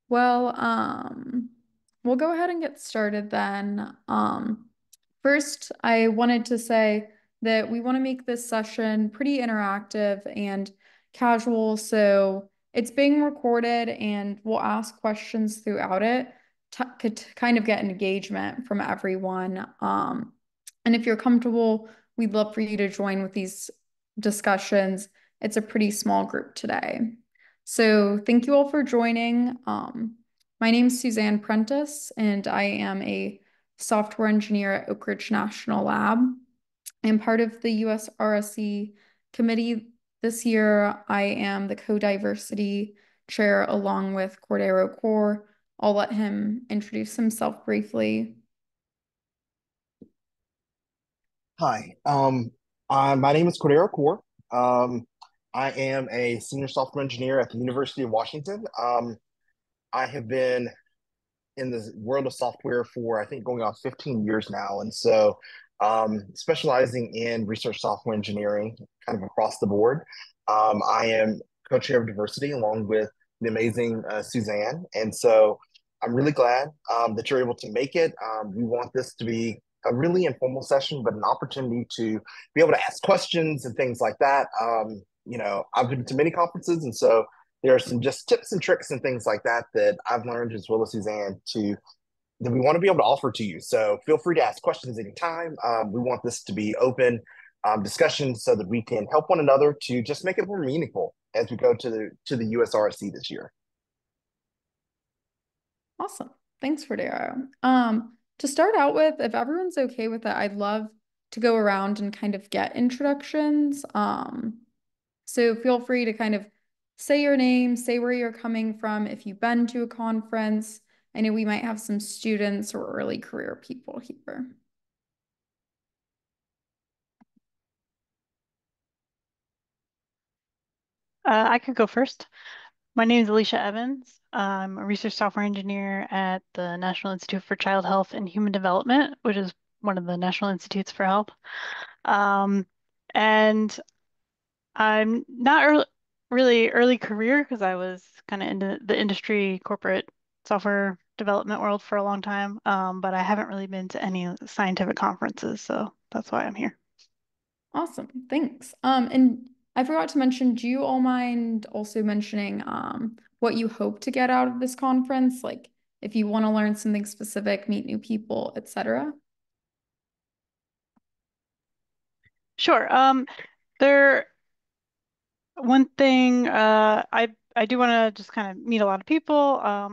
Well, we'll go ahead and get started then. First, I wanted to say that we want to make this session pretty interactive and casual, so it's being recorded and we'll ask questions throughout it to kind of get engagement from everyone. And if you're comfortable, we'd love for you to join with these discussions. It's a pretty small group today. So thank you all for joining. My name is Suzanne Prentice, and I am a software engineer at Oak Ridge National Lab. I'm part of the US-RSE committee this year. I am the co-diversity chair along with Cordero Core. I'll let him introduce himself briefly. Hi, my name is Cordero Core. Um, I am a senior software engineer at the University of Washington. I have been in the world of software for, I think, going on 15 years now. And so, specializing in research software engineering kind of across the board. I am co-chair of diversity along with the amazing Suzanne. And so I'm really glad that you're able to make it. We want this to be a really informal session, but an opportunity to be able to ask questions and things like that. I've been to many conferences, and so there are some just tips and tricks and things like that that I've learned as well as Suzanne to that we want to be able to offer to you. So feel free to ask questions anytime. We want this to be open discussion so that we can help one another to just make it more meaningful as we go to the USRSC this year. Awesome. Thanks, Cordero. To start out with, if everyone's okay with it, I'd love to go around and kind of get introductions. So feel free to kind of say your name, say where you're coming from, if you've been to a conference. I know we might have some students or early career people here. I could go first. My name is Alicia Evans. I'm a research software engineer at the National Institute for Child Health and Human Development, which is one of the National Institutes for Health. Um, and I'm not really early career because I was kind of into the industry, corporate software development world for a long time. But I haven't really been to any scientific conferences, so that's why I'm here. Awesome. Thanks. And I forgot to mention, do you all mind also mentioning what you hope to get out of this conference? Like if you want to learn something specific, meet new people, etc. Sure. There One thing I do want to just kind of meet a lot of people.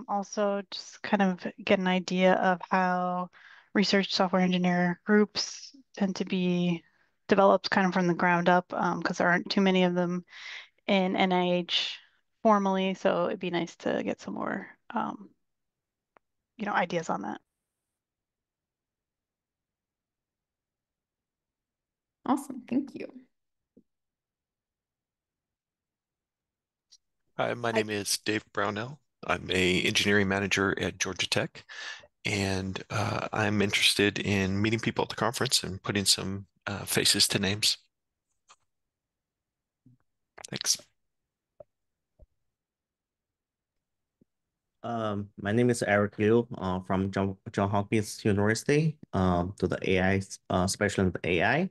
Also, just kind of get an idea of how research software engineer groups tend to be developed kind of from the ground up, because there aren't too many of them in NIH formally. So it'd be nice to get some more, ideas on that. Awesome. Thank you. Hi, my Hi. name is Dave Brownell. I'm a engineering manager at Georgia Tech, and I'm interested in meeting people at the conference and putting some faces to names. Thanks. My name is Eric Liu from John Hopkins University, to the AI specialist in AI.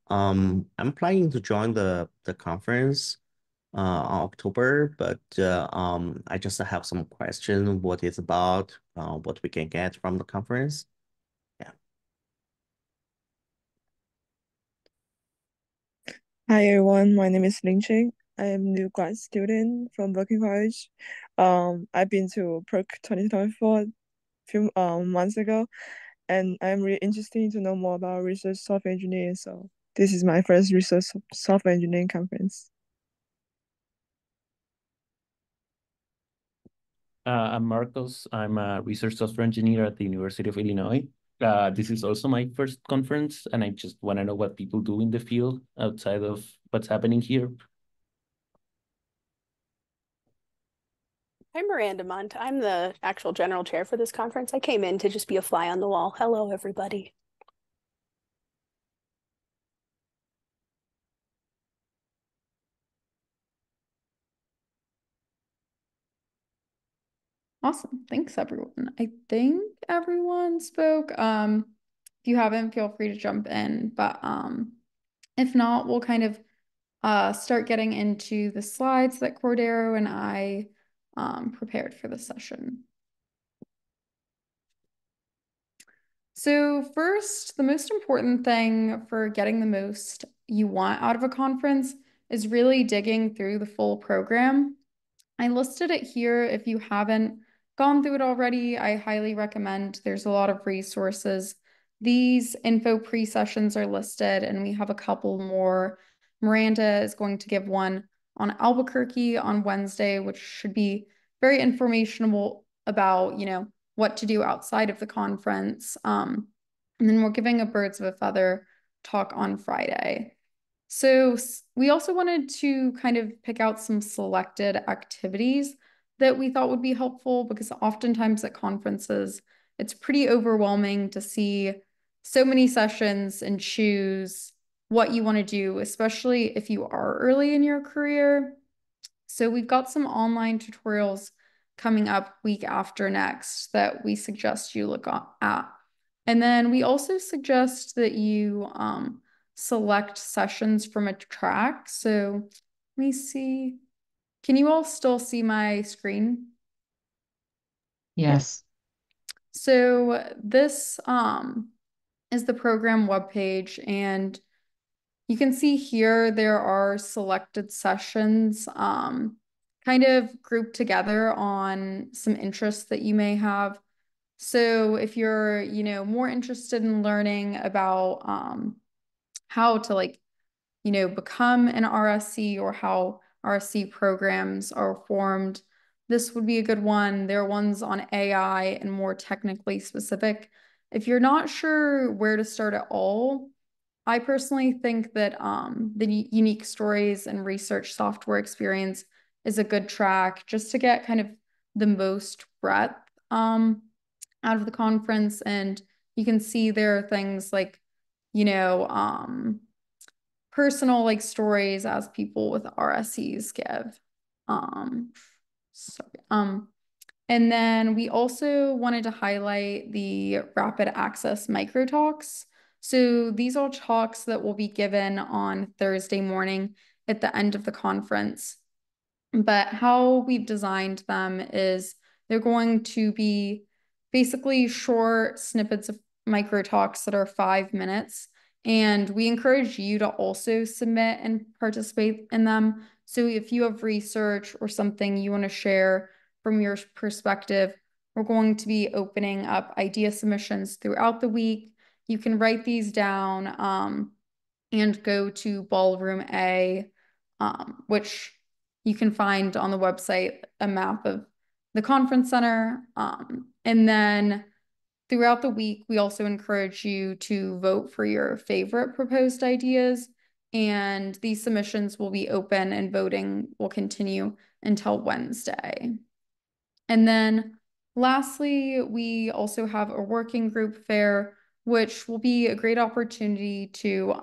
I'm planning to join the conference on October, but I just have some question what it's about, what we can get from the conference. Yeah. Hi everyone, my name is Ling Ching. I am a new grad student from Berkeley College. I've been to PERC 2024 a few months ago, and I'm really interested to know more about research software engineering. So this is my first research software engineering conference. I'm Marcos. I'm a research software engineer at the University of Illinois. This is also my first conference, and I just want to know what people do in the field outside of what's happening here. I'm Miranda Munt. I'm the actual general chair for this conference. I came in to just be a fly on the wall. Hello, everybody. Awesome. Thanks, everyone. I think everyone spoke. If you haven't, feel free to jump in. But if not, we'll kind of start getting into the slides that Cordero and I prepared for the session. So first, the most important thing for getting the most you want out of a conference is really digging through the full program. I listed it here. If you haven't gone through it already, I highly recommend. There's a lot of resources. These info pre-sessions are listed, and we have a couple more. Miranda is going to give one on Albuquerque on Wednesday, which should be very informational about, what to do outside of the conference. And then we're giving a birds of a feather talk on Friday. So we also wanted to kind of pick out some selected activities that we thought would be helpful, because oftentimes at conferences, it's pretty overwhelming to see so many sessions and choose what you want to do, especially if you are early in your career. So we've got some online tutorials coming up week after next that we suggest you look at. And then we also suggest that you select sessions from a track. So let me see. Can you all still see my screen? Yes. So this is the program webpage, and you can see here there are selected sessions kind of grouped together on some interests that you may have. So if you're, more interested in learning about how to become an RSE, or how RSE programs are formed, this would be a good one. There are ones on AI and more technically specific. If you're not sure where to start at all, I personally think that the unique stories and research software experience is a good track, just to get kind of the most breadth out of the conference. And you can see there are things like, personal stories as people with RSEs give. Sorry. And then we also wanted to highlight the rapid access micro talks. So these are talks that will be given on Thursday morning at the end of the conference. But how we've designed them is they're going to be basically short snippets of micro talks that are 5 minutes. And we encourage you to also submit and participate in them. So if you have research or something you want to share from your perspective, we're going to be opening up idea submissions throughout the week. You can write these down and go to Ballroom A, which you can find on the website a map of the conference center. And then throughout the week, we also encourage you to vote for your favorite proposed ideas. And these submissions will be open, and voting will continue until Wednesday. And then lastly, we also have a working group fair, which will be a great opportunity to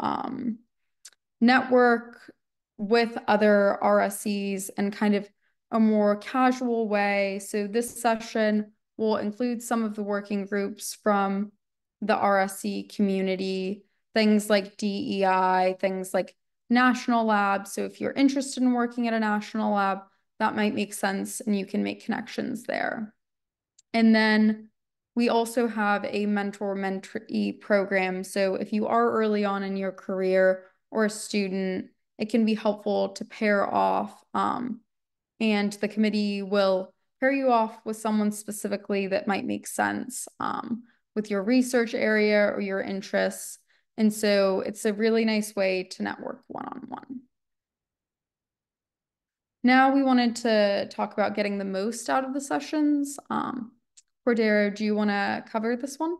network with other RSEs in kind of a more casual way. So this session will include some of the working groups from the RSE community, things like DEI, things like national labs. So if you're interested in working at a national lab, that might make sense, and you can make connections there. And then we also have a mentor-mentee program. So if you are early on in your career or a student, it can be helpful to pair off, and the committee will pair you off with someone specifically that might make sense with your research area or your interests. And so it's a really nice way to network one-on-one. Now we wanted to talk about getting the most out of the sessions. Cordero, do you want to cover this one?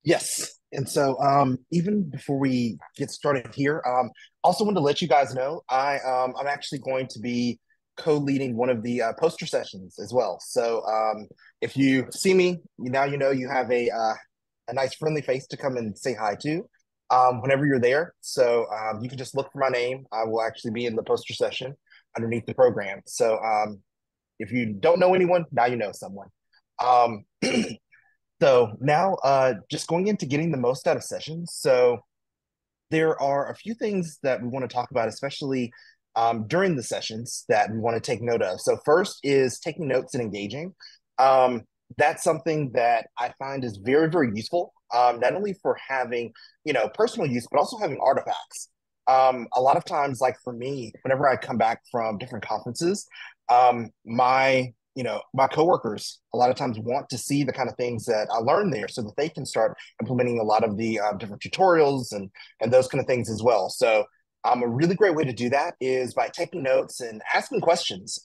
Yes. And so even before we get started here, also wanted to let you guys know I'm actually going to be co-leading one of the poster sessions as well. So if you see me, now you know you have a nice friendly face to come and say hi to whenever you're there. So you can just look for my name. I will actually be in the poster session underneath the program. So If you don't know anyone, now you know someone. Um, so now just going into getting the most out of sessions. So there are a few things that we want to talk about, especially during the sessions that we want to take note of. So first is taking notes and engaging. Um, that's something that I find is very, very useful, not only for having, personal use, but also having artifacts. A lot of times, like for me, whenever I come back from different conferences, my coworkers a lot of times want to see the kind of things that I learned there so that they can start implementing a lot of the different tutorials and those kind of things as well. So a really great way to do that is by taking notes and asking questions,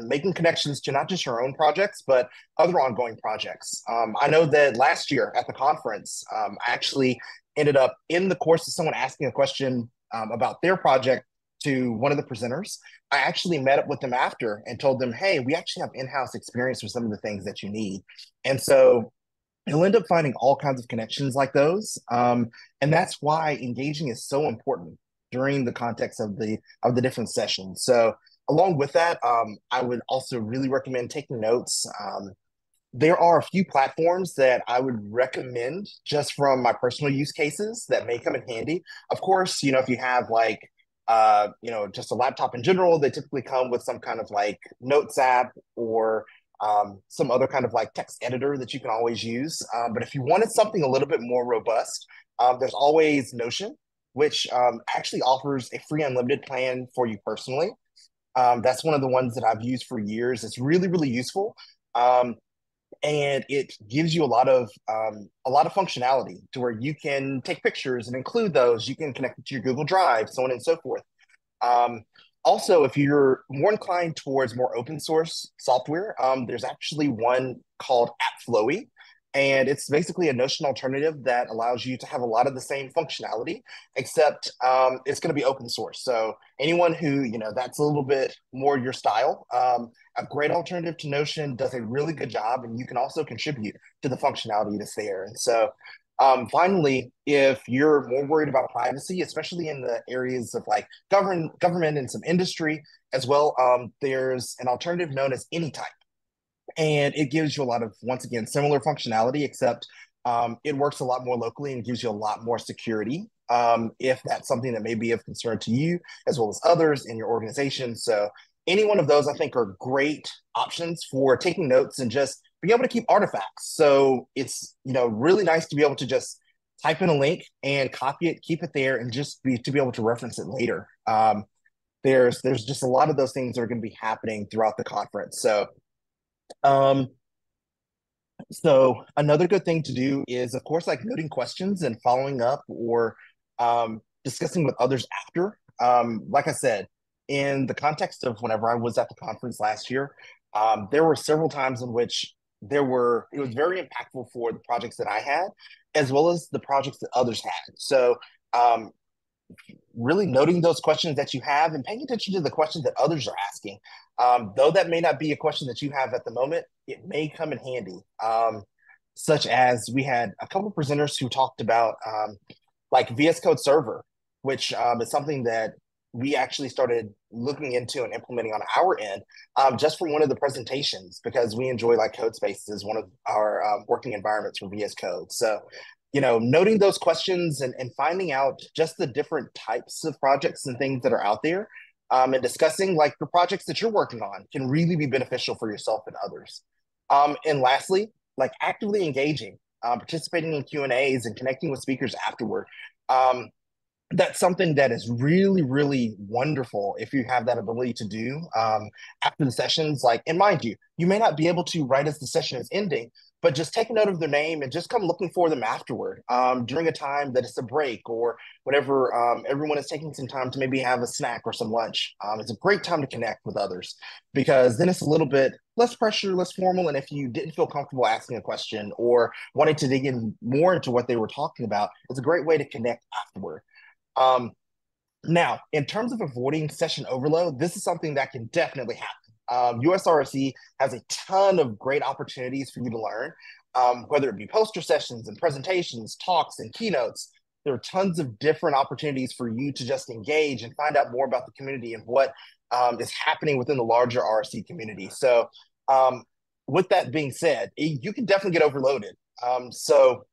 making connections to not just your own projects, but other ongoing projects. I know that last year at the conference, I actually ended up in the course of someone asking a question about their project to one of the presenters. I actually met up with them after and told them, hey, we actually have in-house experience with some of the things that you need. And so you'll end up finding all kinds of connections like those. And that's why engaging is so important during the context of the different sessions. So along with that, I would also really recommend taking notes. There are a few platforms that I would recommend just from my personal use cases that may come in handy. Of course, if you have like just a laptop in general, they typically come with some kind of like notes app or some other kind of like text editor that you can always use. But if you wanted something a little bit more robust, there's always Notion, which actually offers a free unlimited plan for you personally. That's one of the ones that I've used for years. It's really, really useful. And it gives you a lot of functionality to where you can take pictures and include those. You can connect it to your Google Drive, so on and so forth. Also, if you're more inclined towards more open source software, there's actually one called AppFlowy, and it's basically a Notion alternative that allows you to have a lot of the same functionality, except it's going to be open source. So anyone who, that's a little bit more your style, a great alternative to Notion, does a really good job, and you can also contribute to the functionality that's there. And so finally, if you're more worried about privacy, especially in the areas of like government and some industry as well, there's an alternative known as AnyType. And it gives you a lot of, once again, similar functionality, except it works a lot more locally and gives you a lot more security if that's something that may be of concern to you as well as others in your organization. So any one of those, I think, are great options for taking notes and just being able to keep artifacts. So it's, really nice to be able to just type in a link and copy it, keep it there, and just to be able to reference it later. There's just a lot of those things that are going to be happening throughout the conference. Um, so another good thing to do is, of course, like noting questions and following up or discussing with others after. Like I said, in the context of whenever I was at the conference last year, there were several times in which it was very impactful for the projects that I had, as well as the projects that others had. So really noting those questions that you have and paying attention to the questions that others are asking. Though that may not be a question that you have at the moment, it may come in handy. Such as we had a couple of presenters who talked about like VS Code Server, which is something that we actually started looking into and implementing on our end just for one of the presentations because we enjoy like Codespace as one of our working environments for VS Code. So noting those questions and finding out just the different types of projects and things that are out there and discussing like the projects that you're working on can really be beneficial for yourself and others. And lastly, like actively engaging, participating in Q&As and connecting with speakers afterward. That's something that is really, really wonderful if you have that ability to do after the sessions. Like, and mind you, you may not be able to right as the session is ending, but just take a note of their name and just come looking for them afterward during a time that it's a break or whatever. Everyone is taking some time to maybe have a snack or some lunch. It's a great time to connect with others because then it's a little bit less pressure, less formal. And if you didn't feel comfortable asking a question or wanted to dig in more into what they were talking about, it's a great way to connect afterward. Now, in terms of avoiding session overload, this is something that can definitely happen. US-RSE has a ton of great opportunities for you to learn, whether it be poster sessions and presentations, talks and keynotes. There are tons of different opportunities for you to just engage and find out more about the community and what is happening within the larger RSE community. So with that being said, you can definitely get overloaded. So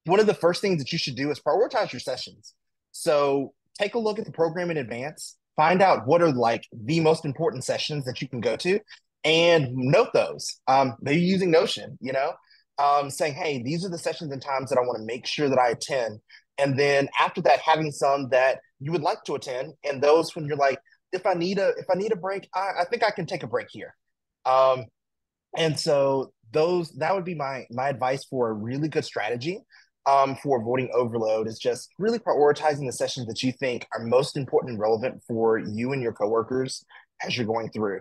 one of the first things that you should do is prioritize your sessions. So take a look at the program in advance, find out what are like the most important sessions that you can go to, and note those. Maybe using Notion, saying, hey, these are the sessions and times that I want to make sure that I attend. And then after that, having some that you would like to attend, and those when you're like, if I need a break, I think I can take a break here. And so that would be my advice for a really good strategy for avoiding overload is just really prioritizing the sessions that you think are most important and relevant for you and your coworkers as you're going through.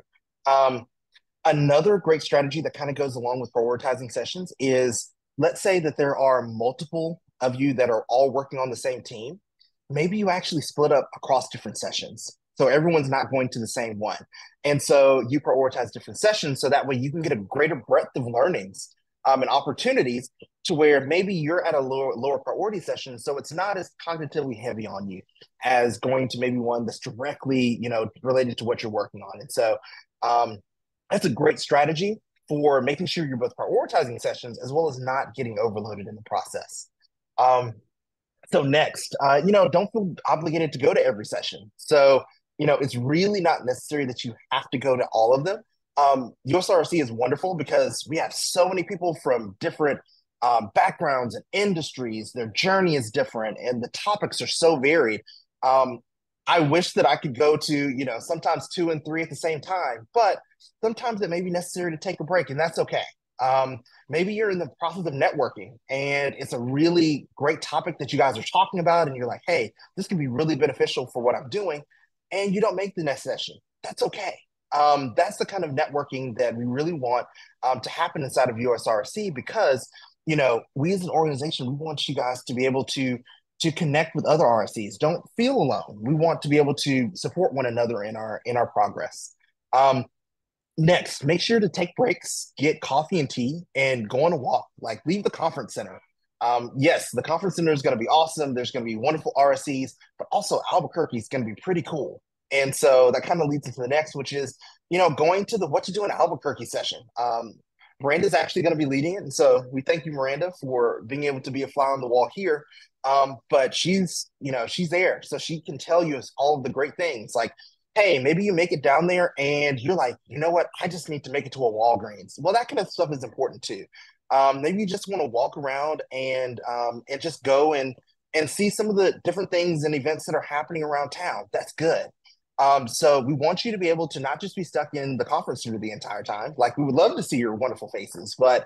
Another great strategy that kind of goes along with prioritizing sessions is, let's say that there are multiple of you that are all working on the same team. Maybe you actually split up across different sessions. So everyone's not going to the same one. And so you prioritize different sessions so that way you can get a greater breadth of learnings and opportunities to where maybe you're at a lower priority session. So it's not as cognitively heavy on you as going to maybe one that's directly, related to what you're working on. And so that's a great strategy for making sure you're both prioritizing sessions as well as not getting overloaded in the process. So next, don't feel obligated to go to every session. So, it's really not necessary that you have to go to all of them. US-RSE is wonderful because we have so many people from different backgrounds and industries. Their journey is different and the topics are so varied. I wish that I could go to, sometimes 2 and 3 at the same time, but sometimes it may be necessary to take a break, and that's okay. Maybe you're in the process of networking and it's a really great topic that you guys are talking about, and you're like, hey, this can be really beneficial for what I'm doing, and you don't make the next session. That's okay. That's the kind of networking that we really want to happen inside of US-RSE because, we as an organization, we want you guys to be able to connect with other RSEs. Don't feel alone. We want to be able to support one another in our progress. Next, make sure to take breaks, get coffee and tea, and go on a walk. Like, leave the conference center. Yes, the conference center is going to be awesome. There's going to be wonderful RSEs, but also Albuquerque is going to be pretty cool. And so that kind of leads into the next, which is, going to the What to Do in Albuquerque session. Miranda's actually going to be leading it. And so we thank you, Miranda, for being able to be a fly on the wall here. But she's there. So she can tell you all of the great things. Like, hey, maybe you make it down there and you're like, you know what? I just need to make it to a Walgreens. Well, that kind of stuff is important too. Maybe you just want to walk around and just go and see some of the different things and events that are happening around town. That's good. So we want you to be able to not just be stuck in the conference room the entire time. Like, we would love to see your wonderful faces, but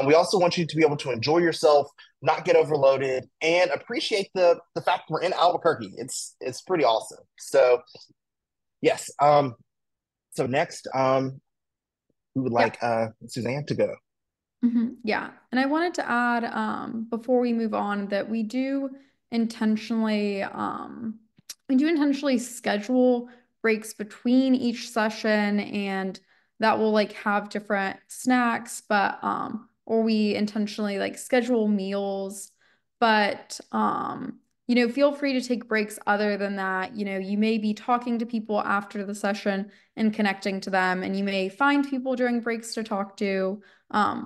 we also want you to be able to enjoy yourself, not get overloaded, and appreciate the fact we're in Albuquerque. It's pretty awesome. So yes. So next, we would like Suzanne to go. Yeah. And I wanted to add, before we move on, that we do intentionally schedule breaks between each session, and that will have different snacks, but or we intentionally schedule meals, but feel free to take breaks other than that. You may be talking to people after the session and connecting to them, and you may find people during breaks to talk to,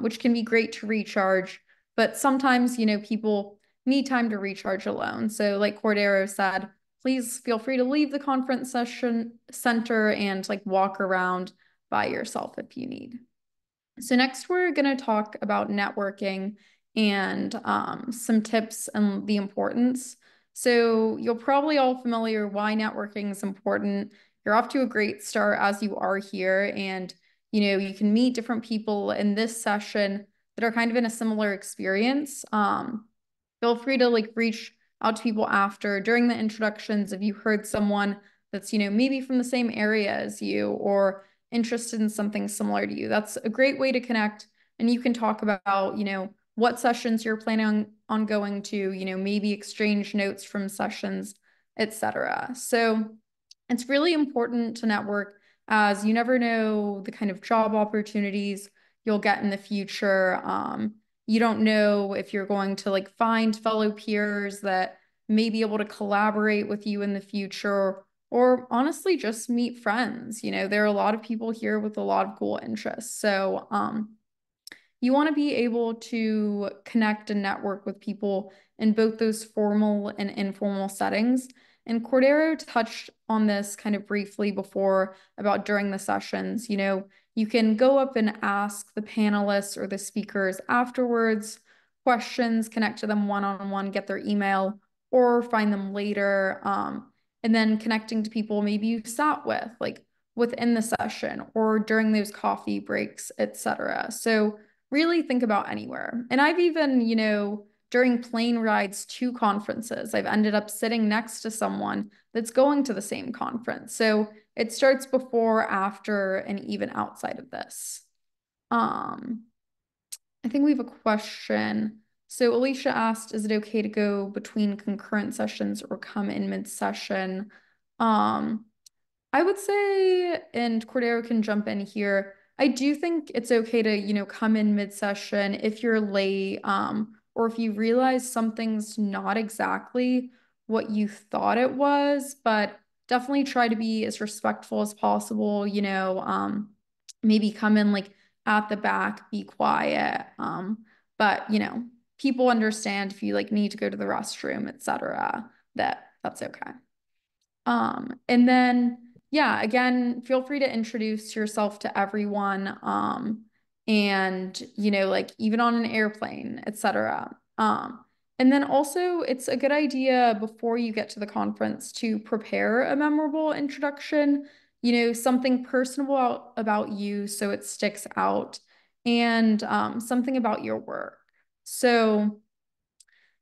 which can be great to recharge. But sometimes, people need time to recharge alone. So like Cordero said, please feel free to leave the conference session center and walk around by yourself if you need. So next we're going to talk about networking and some tips and the importance. So you're probably all familiar why networking is important. You're off to a great start as you are here, and you can meet different people in this session that are kind of in a similar experience. Feel free to reach out to people after during the introductions if you heard someone that's maybe from the same area as you or interested in something similar to you. That's a great way to connect, and you can talk about what sessions you're planning on going to, maybe exchange notes from sessions, etc. So it's really important to network, as you never know the kind of job opportunities you'll get in the future. You don't know if you're going to find fellow peers that may be able to collaborate with you in the future, or honestly just meet friends. There are a lot of people here with a lot of cool interests. So, you want to be able to connect and network with people in both those formal and informal settings. And Cordero touched on this kind of briefly before about during the sessions. You can go up and ask the panelists or the speakers afterwards questions, connect to them one-on-one, get their email, or find them later. And then connecting to people maybe you sat with, like within the session or during those coffee breaks, etc. So really think about anywhere. And I've even, during plane rides to conferences, I've ended up sitting next to someone that's going to the same conference. So it starts before, after, and even outside of this. I think we have a question. So Alicia asked, is it okay to go between concurrent sessions or come in mid-session? I would say, and Cordero can jump in here, I do think it's okay to, come in mid-session if you're late, or if you realize something's not exactly what you thought it was, but definitely try to be as respectful as possible, maybe come in like at the back, be quiet. But people understand if you like need to go to the restroom, etc., that's okay. And then, yeah, again, feel free to introduce yourself to everyone. And, like even on an airplane, etc. And then also it's a good idea before you get to the conference to prepare a memorable introduction, something personal about you so it sticks out, and something about your work. So,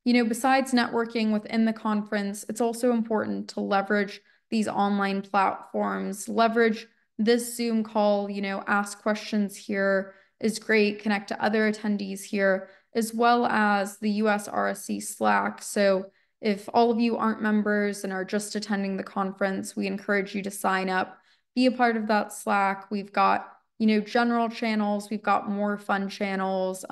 besides networking within the conference, it's also important to leverage these online platforms, leverage this Zoom call, ask questions here is great, connect to other attendees here, as well as the US-RSE Slack. So if all of you aren't members and are just attending the conference, we encourage you to sign up, be a part of that Slack. We've got, general channels, we've got more fun channels.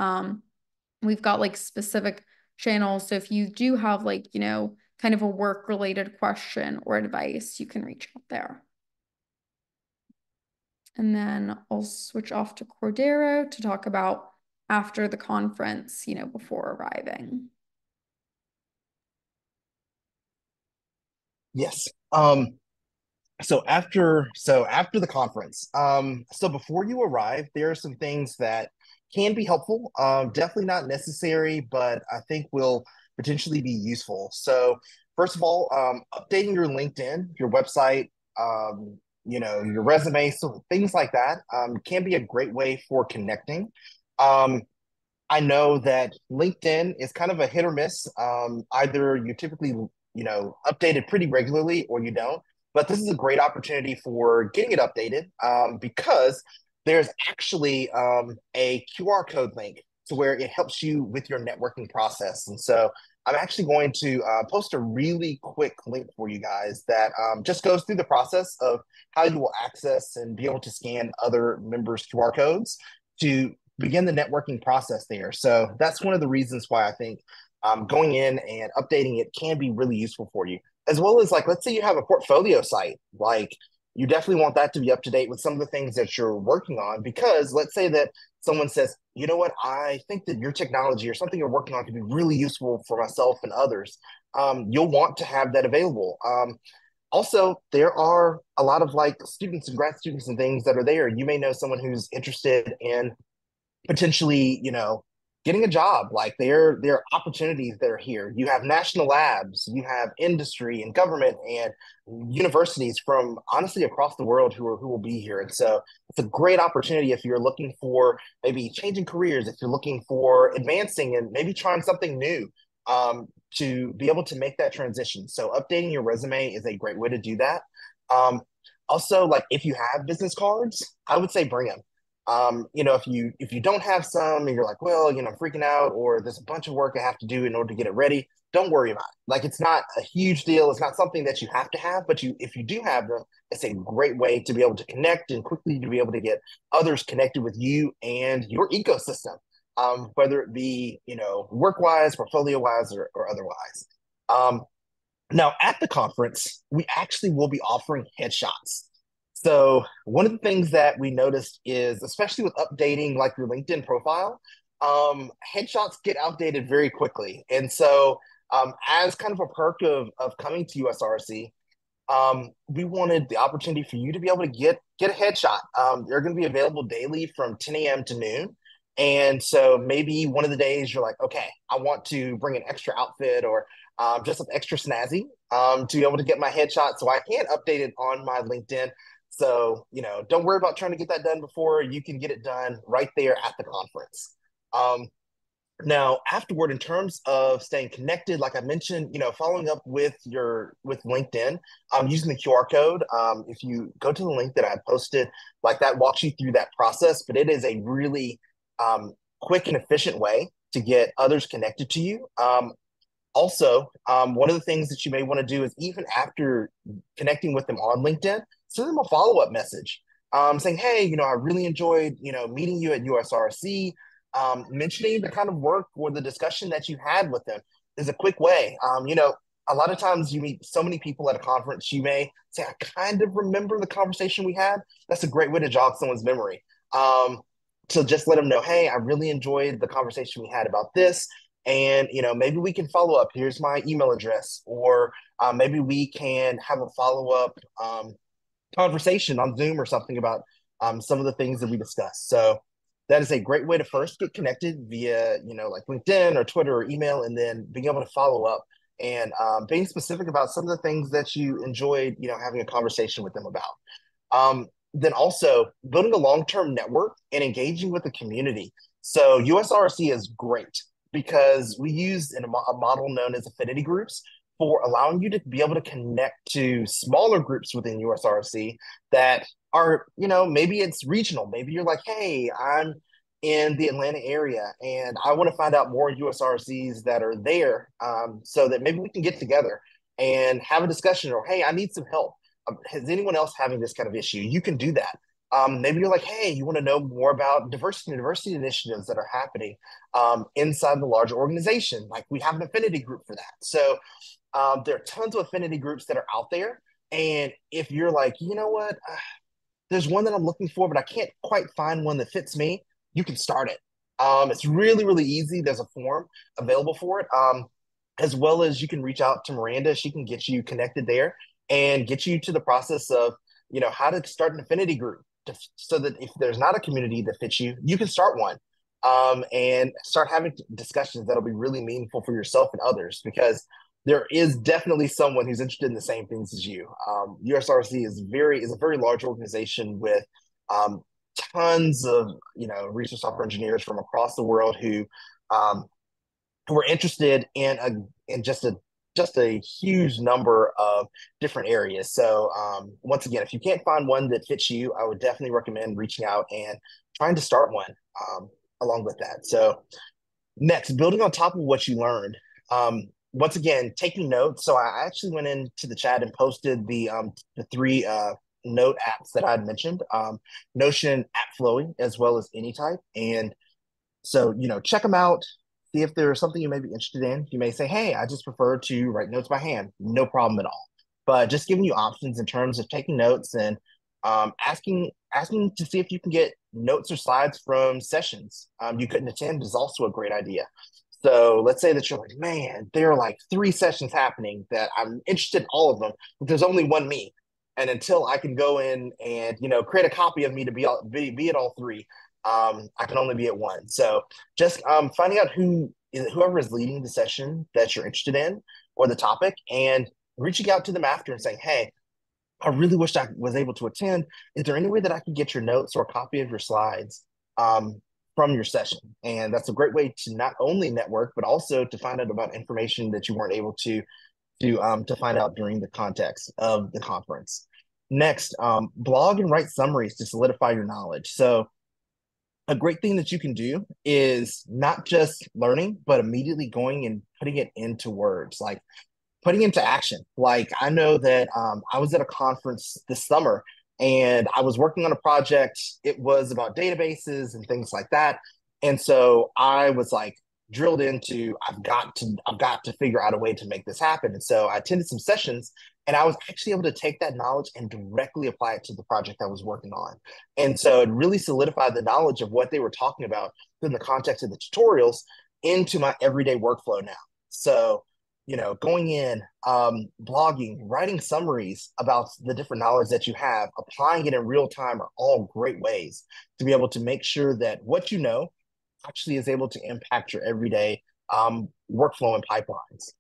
We've got like specific channels. So if you do have like, kind of a work related question or advice, you can reach out there. And then I'll switch off to Cordero to talk about after the conference, before arriving. Yes. So after the conference, so before you arrive, there are some things that can be helpful. Definitely not necessary, but I think will potentially be useful. So first of all, updating your LinkedIn, your website, your resume, so things like that, can be a great way for connecting. I know that LinkedIn is kind of a hit or miss. Either you typically, update it pretty regularly or you don't. But this is a great opportunity for getting it updated, because there's actually a QR code link to where it helps you with your networking process. And so I'm actually going to post a really quick link for you guys that just goes through the process of how you will access and be able to scan other members' QR codes to begin the networking process there. So that's one of the reasons why I think going in and updating it can be really useful for you. As well as, like, let's say you have a portfolio site, like you definitely want that to be up to date with some of the things that you're working on, because let's say that someone says, you know what, I think that your technology or something you're working on could be really useful for myself and others. You'll want to have that available. Also, there are a lot of like students and grad students and things that are there. You may know someone who's interested in potentially, getting a job. Like there are opportunities that are here. You have national labs, you have industry and government and universities from honestly across the world who will be here. And so it's a great opportunity if you're looking for maybe changing careers, if you're looking for advancing and maybe trying something new, to be able to make that transition. So updating your resume is a great way to do that. Also, like if you have business cards, I would say bring them. If you don't have some and you're like, well, I'm freaking out, or there's a bunch of work I have to do in order to get it ready, don't worry about it. Like, it's not a huge deal. It's not something that you have to have, but if you do have them, it's a great way to be able to connect and quickly to be able to get others connected with you and your ecosystem, whether it be, work-wise, portfolio-wise, or otherwise. Now, at the conference, we actually will be offering headshots. So one of the things that we noticed is, especially with updating like your LinkedIn profile, headshots get outdated very quickly. And so as kind of a perk of coming to USRC, we wanted the opportunity for you to be able to get a headshot. They're going to be available daily from 10 a.m. to noon. And so maybe one of the days you're like, okay, I want to bring an extra outfit or just some extra snazzy to be able to get my headshot so I can update it on my LinkedIn. So, don't worry about trying to get that done before. You can get it done right there at the conference. Now, afterward, in terms of staying connected, like I mentioned, following up with LinkedIn, using the QR code. If you go to the link that I posted, like that walks you through that process, but it is a really quick and efficient way to get others connected to you. Also, one of the things that you may want to do is even after connecting with them on LinkedIn, send them a follow-up message saying, hey, I really enjoyed, meeting you at USRC. Mentioning the kind of work or the discussion that you had with them is a quick way. A lot of times you meet so many people at a conference, you may say, I kind of remember the conversation we had. That's a great way to jog someone's memory. To just let them know, hey, I really enjoyed the conversation we had about this. And, maybe we can follow up. Here's my email address. Or maybe we can have a follow-up conversation on Zoom or something about some of the things that we discussed. So that is a great way to first get connected via, like LinkedIn or Twitter or email, and then being able to follow up and being specific about some of the things that you enjoyed, having a conversation with them about. Then also building a long-term network and engaging with the community. So USRC is great because we use a model known as affinity groups for allowing you to be able to connect to smaller groups within USRC that are, maybe it's regional. Maybe you're like, hey, I'm in the Atlanta area and I want to find out more USRCs that are there so that maybe we can get together and have a discussion or, hey, I need some help. Is anyone else having this kind of issue? You can do that. Maybe you're like, hey, you want to know more about diversity initiatives that are happening inside the larger organization. Like we have an affinity group for that. So there are tons of affinity groups that are out there. And if you're like, you know what, there's one that I'm looking for, but I can't quite find one that fits me, you can start it. It's really, really easy. There's a form available for it. As well as you can reach out to Miranda. She can get you connected there and get you to the process of, how to start an affinity group so that if there's not a community that fits you, you can start one and start having discussions that'll be really meaningful for yourself and others because there is definitely someone who's interested in the same things as you. USRC is a very large organization with tons of research software engineers from across the world who are interested in just a huge number of different areas. So once again, if you can't find one that fits you, I would definitely recommend reaching out and trying to start one along with that. So next, building on top of what you learned. Once again, taking notes. So I actually went into the chat and posted the three note apps that I had mentioned, Notion, AppFlowy, as well as AnyType. And so, check them out. See if there's something you may be interested in. You may say, hey, I just prefer to write notes by hand. No problem at all. But just giving you options in terms of taking notes and asking to see if you can get notes or slides from sessions you couldn't attend is also a great idea. So let's say that you're like, man, there are like 3 sessions happening that I'm interested in all of them, but there's only one me. And until I can go in and, create a copy of me to be at all 3, I can only be at one. So just finding out whoever is leading the session that you're interested in or the topic and reaching out to them after and saying, hey, I really wish I was able to attend. Is there any way that I could get your notes or a copy of your slides from your session? And that's a great way to not only network, but also to find out about information that you weren't able to find out during the context of the conference. Next, blog and write summaries to solidify your knowledge. So a great thing that you can do is not just learning, but immediately going and putting it into words, like putting into action. Like I know that I was at a conference this summer and I was working on a project. It was about databases and things like that. And so I was like, drilled into I've got to figure out a way to make this happen. And so I attended some sessions and I was actually able to take that knowledge and directly apply it to the project I was working on. And so it really solidified the knowledge of what they were talking about in the context of the tutorials into my everyday workflow now. So, going in, blogging, writing summaries about the different knowledge that you have, applying it in real time are all great ways to be able to make sure that what you know actually is able to impact your everyday workflow and pipelines.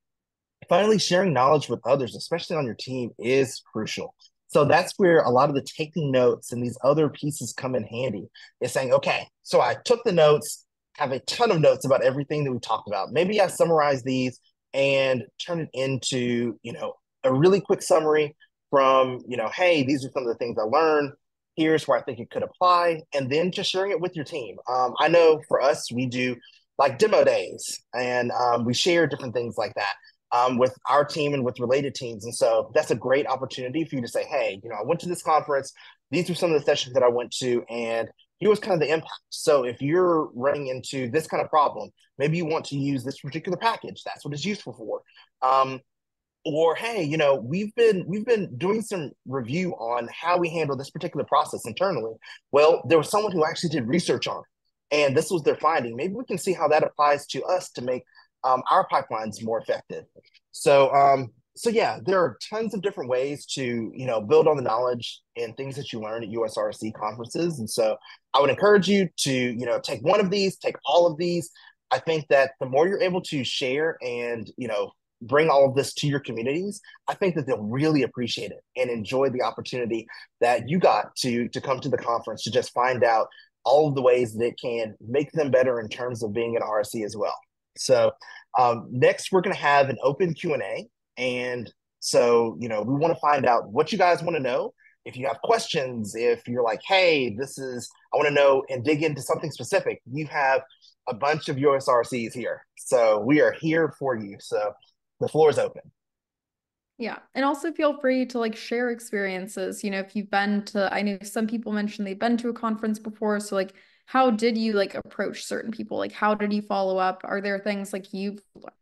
Finally, sharing knowledge with others, especially on your team, is crucial. So that's where a lot of the taking notes and these other pieces come in handy. Is saying, okay, so I took the notes, have a ton of notes about everything that we talked about. Maybe I summarize these and turn it into, a really quick summary from, hey, these are some of the things I learned. Here's where I think it could apply. And then just sharing it with your team. I know for us, we do like demo days and we share different things like that with our team and with related teams. And so that's a great opportunity for you to say, hey, I went to this conference. These were some of the sessions that I went to, and here was kind of the impact. So if you're running into this kind of problem, maybe you want to use this particular package. That's what it's useful for. Or hey, we've been doing some review on how we handle this particular process internally. Well, there was someone who actually did research on it, and this was their finding. Maybe we can see how that applies to us to make our pipelines more effective. So yeah, there are tons of different ways to build on the knowledge and things that you learn at US-RSE conferences. And so I would encourage you to take one of these, take all of these. I think that the more you're able to share and bring all of this to your communities, I think that they'll really appreciate it and enjoy the opportunity that you got to come to the conference to just find out all of the ways that it can make them better in terms of being an RSE as well. So next, we're going to have an open Q&A. And so, we want to find out what you guys want to know. If you have questions, if you're like, hey, I want to know and dig into something specific, you have a bunch of US-RSEs here. So we are here for you. So the floor is open. Yeah. And also feel free to like share experiences. If you've been to, I know some people mentioned they've been to a conference before. So like, how did you like approach certain people? Like, how did you follow up? Are there things like you've learned?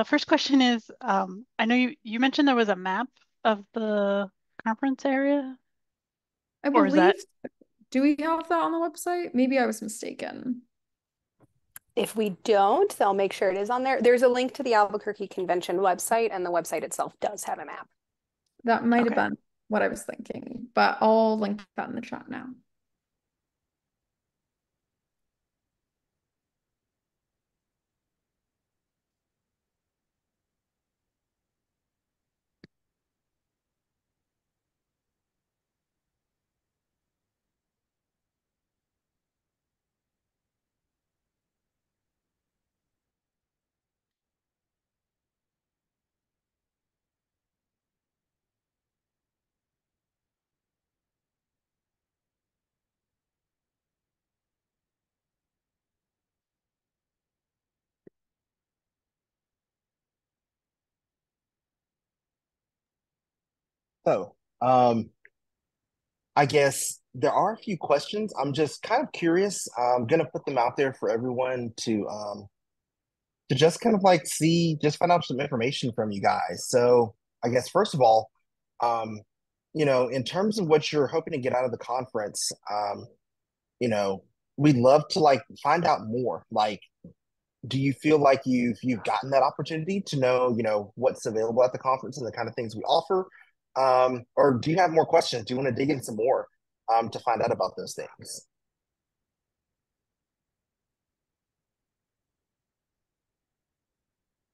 First question is, I know you mentioned there was a map of the conference area, I or is believe, that do we have that on the website? Maybe I was mistaken. If we don't, they'll make sure it is on there. There's a link to the Albuquerque Convention website, and the website itself does have a map. That might have Okay. been what I was thinking, but I'll link that in the chat now. So I guess there are a few questions. I'm just kind of curious. I'm going to put them out there for everyone to just kind of like just find out some information from you guys. So I guess first of all, um, in terms of what you're hoping to get out of the conference, you know, we'd love to like find out more. Like, do you feel like you've gotten that opportunity to know, what's available at the conference and the kind of things we offer? Or do you have more questions? Do you want to dig in some more to find out about those things?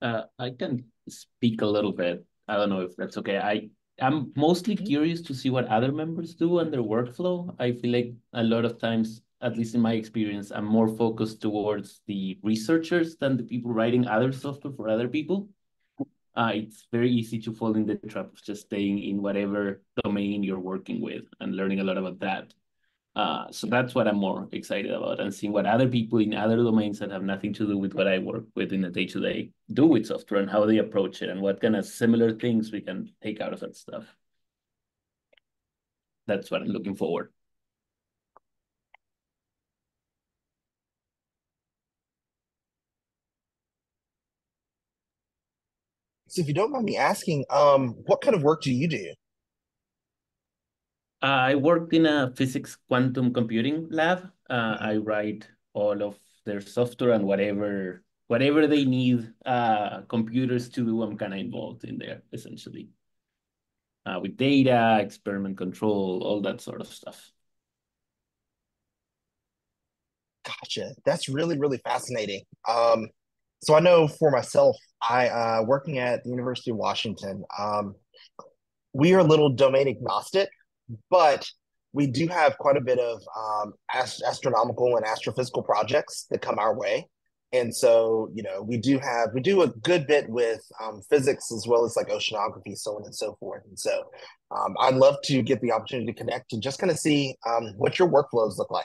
I can speak a little bit. I don't know if that's okay. I'm mostly curious to see what other members do and their workflow. I feel like a lot of times, at least in my experience, I'm more focused towards the researchers than the people writing other software for other people. It's very easy to fall in the trap of just staying in whatever domain you're working with and learning a lot about that. So that's what I'm more excited about, and seeing what other people in other domains that have nothing to do with what I work with in the day-to-day do with software and how they approach it and what kind of similar things we can take out of that stuff. That's what I'm looking forward. So if you don't mind me asking, what kind of work do you do? I work in a physics quantum computing lab. I write all of their software and whatever they need computers to do, I'm kind of involved in there, essentially. With data, experiment control, all that sort of stuff. Gotcha. That's really, really fascinating. So I know for myself, I working at the University of Washington, we are a little domain agnostic, but we do have quite a bit of astronomical and astrophysical projects that come our way. And so, we do a good bit with physics as well as like oceanography, so on and so forth. And so, I'd love to get the opportunity to connect and just kind of see what your workflows look like.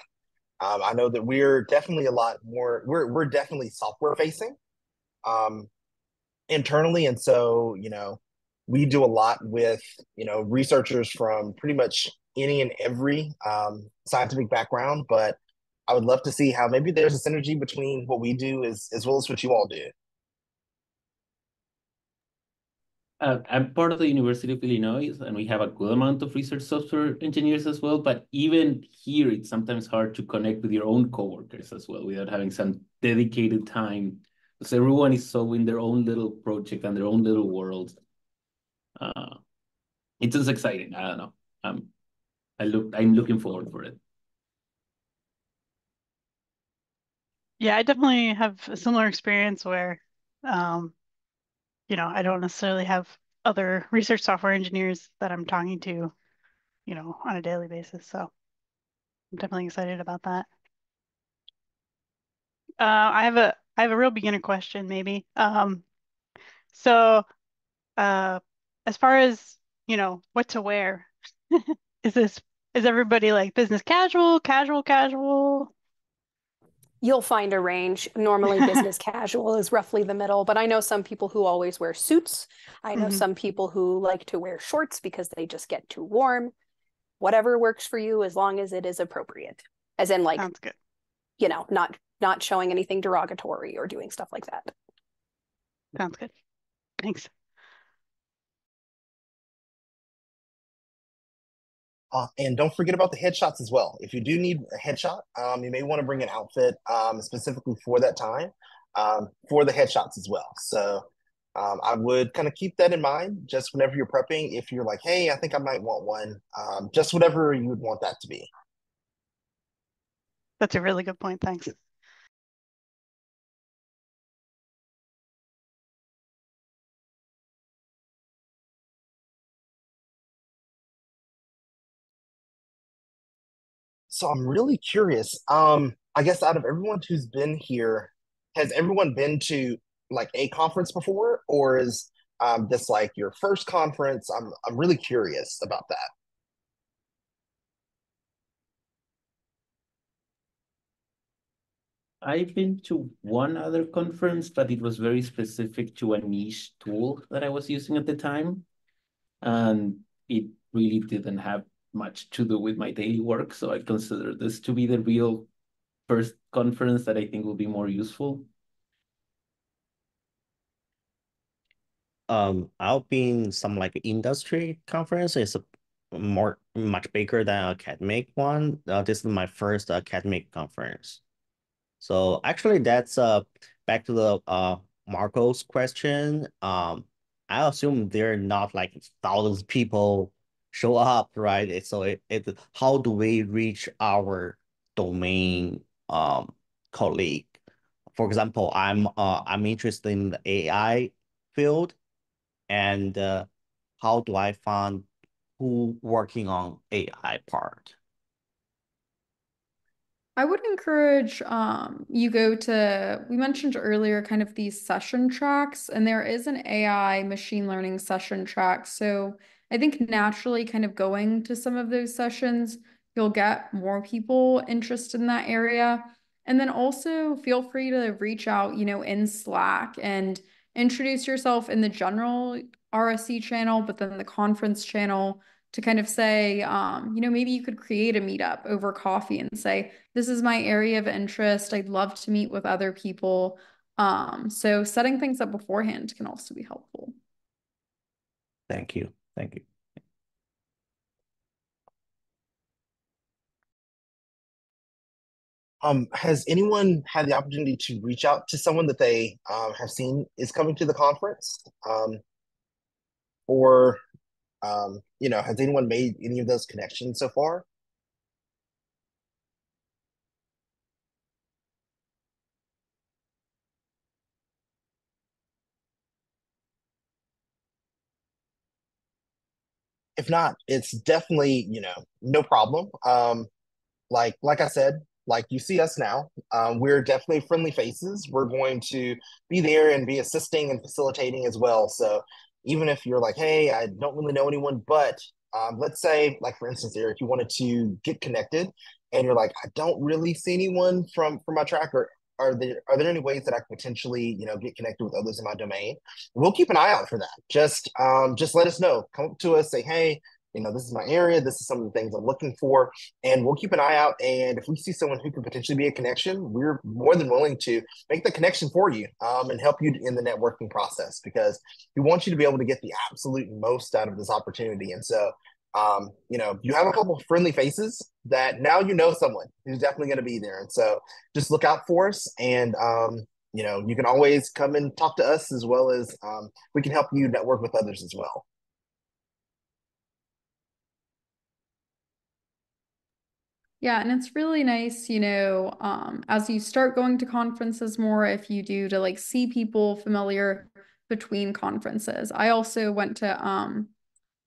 I know that we're definitely a lot more. We're definitely software facing um, internally, and so we do a lot with researchers from pretty much any and every scientific background. But I would love to see how maybe there's a synergy between what we do as well as what you all do. I'm part of the University of Illinois, and we have a good amount of research software engineers as well. But even here, it's sometimes hard to connect with your own coworkers as well without having some dedicated time, because everyone is so in their own little project and their own little world. It's just exciting. I don't know. I'm looking forward for it. Yeah, I definitely have a similar experience where, I don't necessarily have other research software engineers that I'm talking to, on a daily basis. So I'm definitely excited about that. I have a real beginner question, maybe. So as far as, what to wear, is this is everybody like business casual, casual, casual? You'll find a range. Normally, business casual is roughly the middle, but I know some people who always wear suits. I know some people who like to wear shorts because they just get too warm. Whatever works for you, as long as it is appropriate. As in, like, Sounds good. not showing anything derogatory or doing stuff like that. Sounds good. Thanks. And don't forget about the headshots as well. If you do need a headshot, you may want to bring an outfit specifically for that time for the headshots as well. So I would kind of keep that in mind just whenever you're prepping. If you're like, hey, I think I might want one, just whatever you would want that to be. That's a really good point. Thanks. So I'm really curious. I guess out of everyone who's been here, has everyone been to like a conference before, or is this like your first conference? I'm really curious about that. I've been to one other conference, but it was very specific to a niche tool that I was using at the time. And it really didn't have much to do with my daily work. So I consider this to be the real first conference that I think will be more useful. I've been some like industry conference. It's much bigger than academic one. This is my first academic conference. So actually, that's back to the Marco's question. I assume there are not like thousands of people show up, right? So how do we reach our domain colleague? For example, I'm interested in the AI field, and how do I find who working on AI part? I would encourage you go to, we mentioned earlier kind of these session tracks, and there is an AI machine learning session track. So I think naturally kind of going to some of those sessions, you'll get more people interested in that area. And then also feel free to reach out, in Slack and introduce yourself in the general RSE channel, but then the conference channel to kind of say, maybe you could create a meetup over coffee and say, this is my area of interest. I'd love to meet with other people. So setting things up beforehand can also be helpful. Thank you. Thank you. Has anyone had the opportunity to reach out to someone that they have seen is coming to the conference? Or has anyone made any of those connections so far? If not, it's definitely, no problem. Like I said, like you see us now, we're definitely friendly faces. We're going to be there and be assisting and facilitating as well. So even if you're like, hey, I don't really know anyone, but let's say, like for instance, Eric, you wanted to get connected, and you're like, I don't really see anyone from my track, or are there any ways that I could potentially, get connected with others in my domain? We'll keep an eye out for that. Just let us know. Come up to us, say, hey, this is my area. This is some of the things I'm looking for, and we'll keep an eye out. And if we see someone who could potentially be a connection, we're more than willing to make the connection for you, and help you in the networking process, because we want you to be able to get the absolute most out of this opportunity. And so, you have a couple of friendly faces that now someone who's definitely going to be there. And so just look out for us, and you can always come and talk to us, as well as we can help you network with others as well. Yeah, and it's really nice, as you start going to conferences more, if you do, to like see people familiar between conferences. I also went to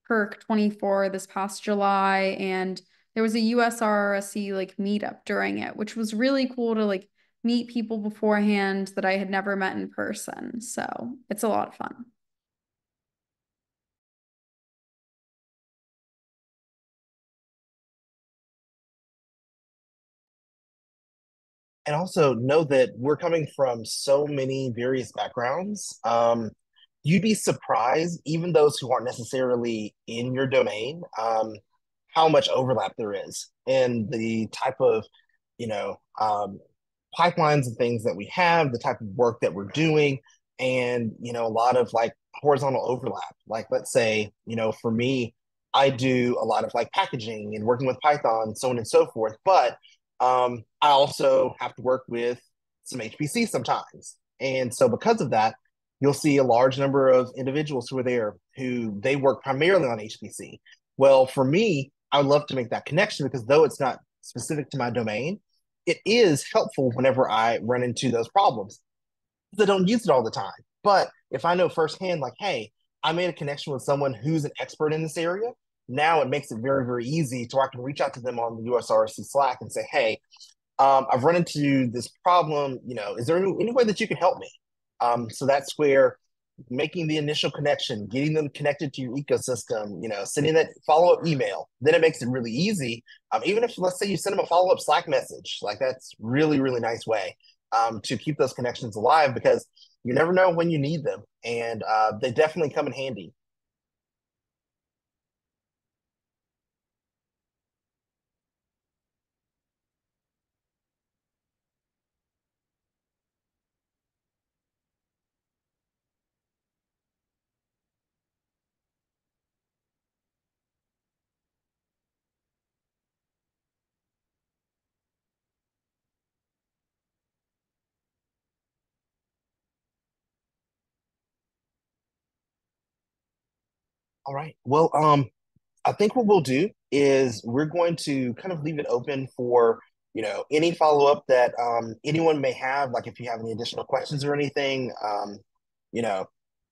PERC 24 this past July, and there was a US-RSE like meetup during it, which was really cool to like meet people beforehand that I had never met in person. So it's a lot of fun. And also know that we're coming from so many various backgrounds. You'd be surprised, even those who aren't necessarily in your domain, how much overlap there is in the type of, you know, um, pipelines and things that we have, the type of work that we're doing, and, a lot of like horizontal overlap. Like, let's say, for me, I do a lot of like packaging and working with Python, so on and so forth. But I also have to work with some HPC sometimes. And so because of that, you'll see a large number of individuals who are there who they work primarily on HPC. Well, for me, I would love to make that connection, because though it's not specific to my domain, it is helpful whenever I run into those problems. I don't use it all the time. But if I know firsthand, like, hey, I made a connection with someone who's an expert in this area, now it makes it very, very easy to where I can reach out to them on the US-RSE Slack and say, hey, I've run into this problem. Is there any way that you can help me? So that's where making the initial connection, getting them connected to your ecosystem, sending that follow-up email, then it makes it really easy. Even if, let's say, you send them a follow-up Slack message, like that's really, really nice way to keep those connections alive, because you never know when you need them. And they definitely come in handy. All right. Well, I think what we'll do is we're going to kind of leave it open for, any follow-up that anyone may have, like if you have any additional questions or anything. You know,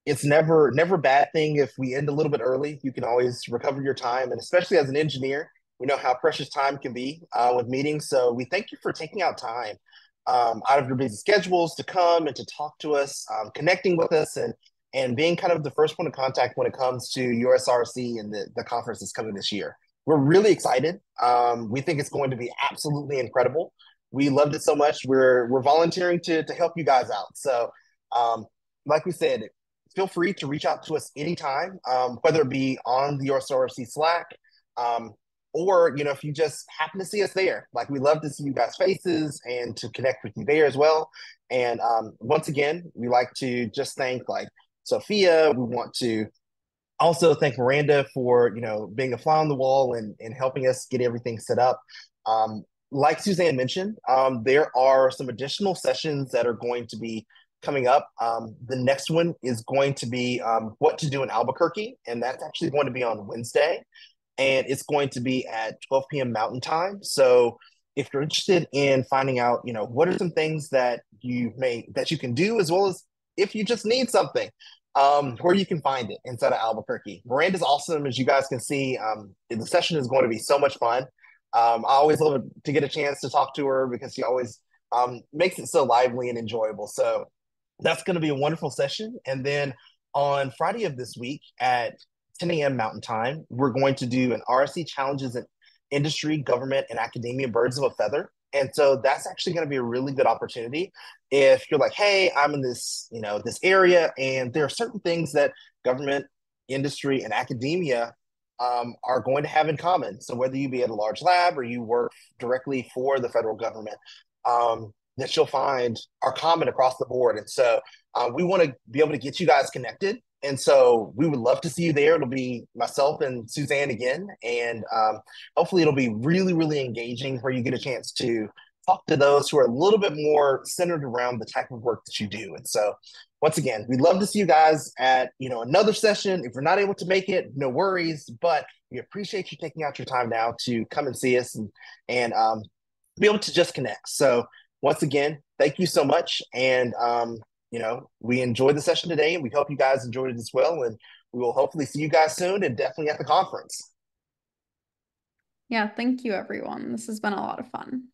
it's never a bad thing if we end a little bit early. You can always recover your time, and especially as an engineer, we know how precious time can be with meetings. So we thank you for taking out time out of your busy schedules to come and to talk to us, connecting with us, and being kind of the first point of contact when it comes to USRC and the conference that's coming this year. we're really excited. We think it's going to be absolutely incredible. We loved it so much. We're volunteering to help you guys out. So, like we said, feel free to reach out to us anytime, whether it be on the US-RSE Slack, um, or if you just happen to see us there. Like, we love to see you guys' faces and to connect with you there as well. And once again, we like to just thank like Sophia. We want to also thank Miranda for being a fly on the wall and helping us get everything set up. Like Suzanne mentioned, there are some additional sessions that are going to be coming up. The next one is going to be what to do in Albuquerque, and that's actually going to be on Wednesday, and it's going to be at 12 p.m. Mountain Time. So if you're interested in finding out, what are some things that you can do, as well as if you just need something, where you can find it inside of Albuquerque. Miranda's awesome, as you guys can see. The session is going to be so much fun. I always love to get a chance to talk to her because she always makes it so lively and enjoyable. So that's going to be a wonderful session. And then on Friday of this week at 10 a.m. Mountain Time, we're going to do an RSE Challenges in Industry, Government, and Academia Birds of a Feather. And so that's actually going to be a really good opportunity if you're like, hey, I'm in this, this area, and there are certain things that government, industry, and academia are going to have in common. So whether you be at a large lab or you work directly for the federal government, that you'll find are common across the board. And so we want to be able to get you guys connected. And so we would love to see you there. It'll be myself and Suzanne again. And hopefully it'll be really, really engaging where you get a chance to talk to those who are a little bit more centered around the type of work that you do. And so once again, we'd love to see you guys at, another session. If you're not able to make it, no worries, but we appreciate you taking out your time now to come and see us and be able to just connect. So once again, thank you so much. And, we enjoyed the session today, and we hope you guys enjoyed it as well. And we will hopefully see you guys soon, and definitely at the conference. Yeah, thank you, everyone. This has been a lot of fun.